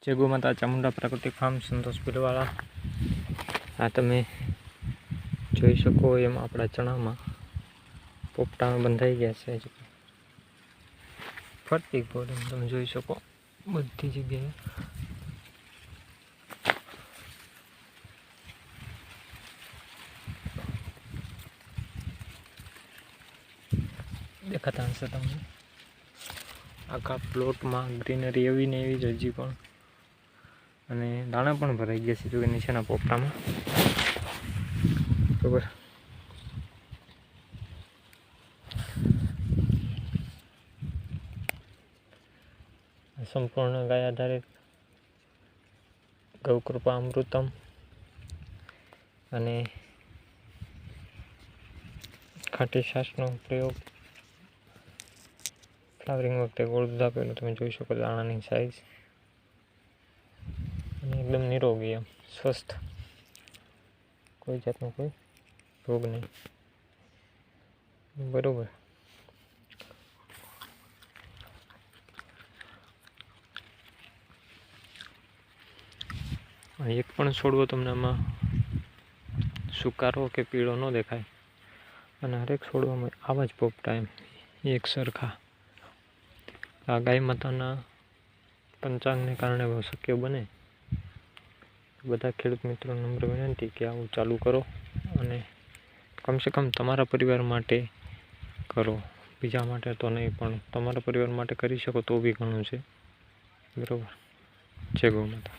જય ગૌ માતા ચામુંડા પ્રાકૃતિક ફાર્મ સંતોષ ભીલવાળા। આ તમે જોઈ શકો એમ આપણા ચણામાં પોપટા બંધાઈ ગયા છે। ફરતી ગોળ તમે જોઈ શકો બધી જગ્યાએ। દેખાતા હશે તમને આખા પ્લોટમાં ગ્રીનરી એવી ને એવી જ હજી પણ, અને દાણા પણ ભરાઈ ગયા છે જો કે નીચેના પોપટામાં, બરાબર। સંપૂર્ણ ગાય આધારિત ગૌકૃપા અમૃતમ અને ખાટી છાશનો પ્રયોગ ફ્લાવરિંગ વખતે ગોળ દૂધ આપેલું તમે જોઈ શકો। દાણાની સાઈઝ અને એકદમ નિરોગી એમ સ્વસ્થ, કોઈ જાતનો કોઈ રોગ નહીં, બરોબર। એક પણ છોડવો તમને આમાં સુકારો કે પીળો ન દેખાય, અને હરેક છોડવામાં આવા જ પોપટા એમ એક સરખા। આ ગાય માતાના પંચાંગને કારણે શક્ય બને। બધા ખેડૂત મિત્રો નમ્ર વિનંતી કે આવું ચાલુ કરો, અને કમસે કમ તમારા પરિવાર માટે કરો, બીજા માટે તો નહીં, પણ તમારા પરિવાર માટે કરી શકો તો બી ઘણું છે, બરાબર। જય ગૌ માતા।